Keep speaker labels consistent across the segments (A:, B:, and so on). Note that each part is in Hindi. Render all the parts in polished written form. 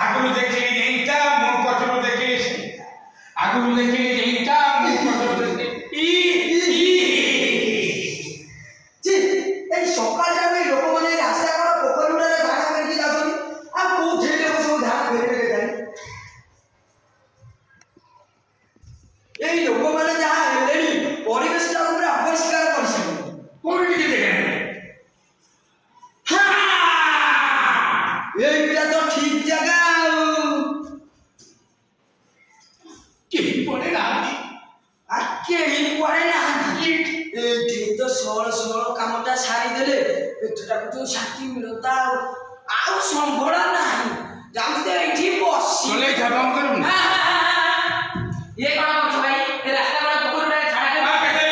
A: आगुरु देखिली एइटा मो पछरु देखिली सेइटा आगुरु देखिली एइटा मो पछरु देखिली
B: जी ए सकाळ जावे लोक माने रास्ता पर पोखरी उडारे झाडा करके जाउछन आ को झेले को सब झाडा फेरे जाई ए लोक माने जहा हेलेनी परिवेश ता ऊपर अपरिष्कार करछन
A: कोनी के देखे
B: एइटा तो ठीक जगह
A: के पड़े ना
B: आके ही पड़े ना एठी तो 16 कामटा सारी देले एठटा तो शांति मिलता आउ संभळा नाही जामते एठी बसी
A: चले जबाम करू
B: ये कोन करछ भाई ए रास्ता बड़ा पोखर रे छाड़ा के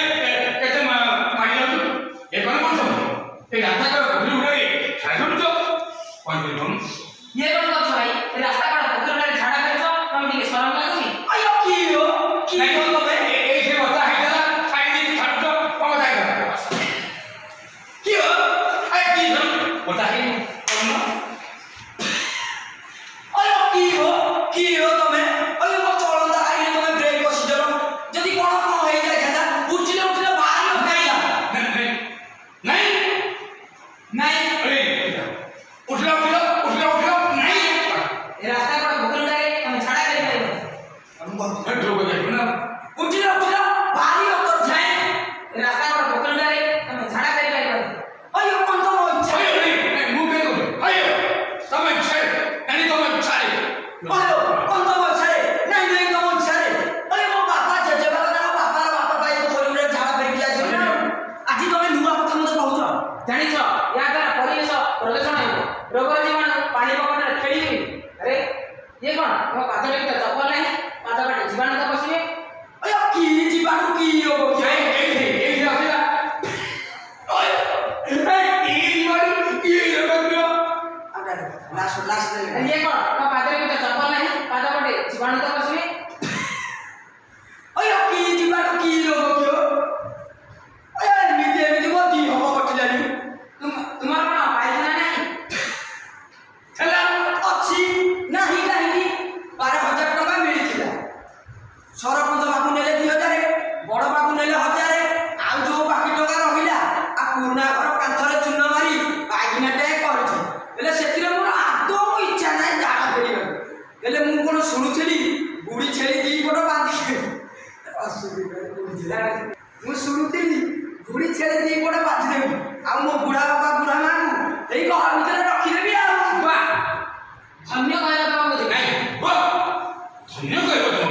A: केते मारी लाउ ए कोन करछ ए रास्ता का पोखरी उड़े छाड़ दो कोन करम
B: ये कोन करछ भाई ए रास्ता बड़ा पोखर रे छाड़ा करछ तुम दिके शरम लागुनी अयो की हो तबे
A: ए से बता हैला खाई दी छाड़ दो कोन जाय की हो ए की बता है कोन
B: अयो की हो तमे अयो मो चलंदा आई तमे ब्रेक बसी जरो जदी कोन होई जाय खादा उठले बाहर गइया
A: नहीं
B: नहीं
A: अरे उठलो नहीं
B: ए रास्ता पर भूखल रे तमे छाड़ा कर पाइबो हम
A: हट रो गए ना
B: उठलो बाहर उतर जाए ए रास्ता पर भूखल रे तमे छाड़ा कर पाइबो अयो कोन तो इच्छा
A: अयो नहीं मुंह पे करो अयो तमे छे यानी तमे छाड़े
B: अयो कोन तो इच्छा रे नहीं तो इच्छा रे अयो मो बापा जेजे बापा भाई को खोली रे झाड़ा करके जाय आजि तमे नुवा कथा मते कहउछ जानिछ या द्वारा परिवेश प्रदूषण हेबो रोग जीवाणु पानी पवन खेली अरे ये कोन मो पाद में चप्पल नहीं पाद काटे जीवाणु तो बसिबे अयो की जीवाणु की होबो
A: ए आसेला ओए ए जीवाणु की लगलो
B: लास्ट ये कोन मो पाद में चप्पल नहीं पाद काटे जीवाणु तो बसिबे अयो की जीवाणु की होबो क्यों अयो एमिति बोती होबो बटिलानी तुम्हारा कोन पाइखाना नहीं
A: चला
B: अच्छी नहीं 12,000 टका मिलिथिला सरपंच बाबू नेले 2,000 बड़ बाबू नेले 1,000 आ जो बाकी टका रहिला आ पुरना घर कांथरे चून मारी पाइखानाटे करछि हेले सेतिरे मोर आदो इच्छा नाही जाडा फेरिबा हेले मु कोन सुनुथिली बुढी छेली दी पट बांधी असुविधा बुझिला मु सुनुथिली बुढी छेली दी पट बांधी देबी आ मो बुढा बाबा बुढा मानु एई घर भितर रखि देबी आ वाह धन्य कहला बाबा मुझे
A: नहीं वाह धन्य कहबो तुम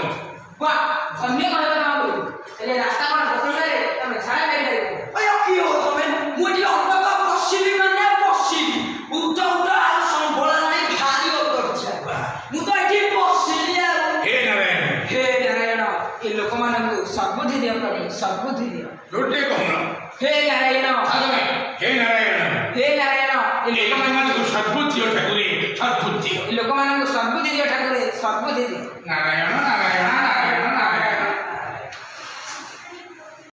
B: वाह धन्य कहला बाबा मुझे चले रास्ता पर भोकल रे तमे छाड़ा कर दे अयो की हो तमे मोटी अंतक बसिली माने बसिली उठा आ संभला नाही भारी करछ मु तो एठी बसिली आ
A: हे नारायण
B: ए लोक मानकु सद्बुद्धि दियो प्रभु सद्बुद्धि दियो
A: लोटे कहना
B: हे नारायण
A: हे नारायण
B: हे नारायण ए
A: लोक मानकु सद्बुद्धि दियो ठाकुरे सद्बुद्धि
B: लोक मानकु सद्बुद्धि दियो ठाकुरे सद्बुद्धि दियो
A: नारायण नारायण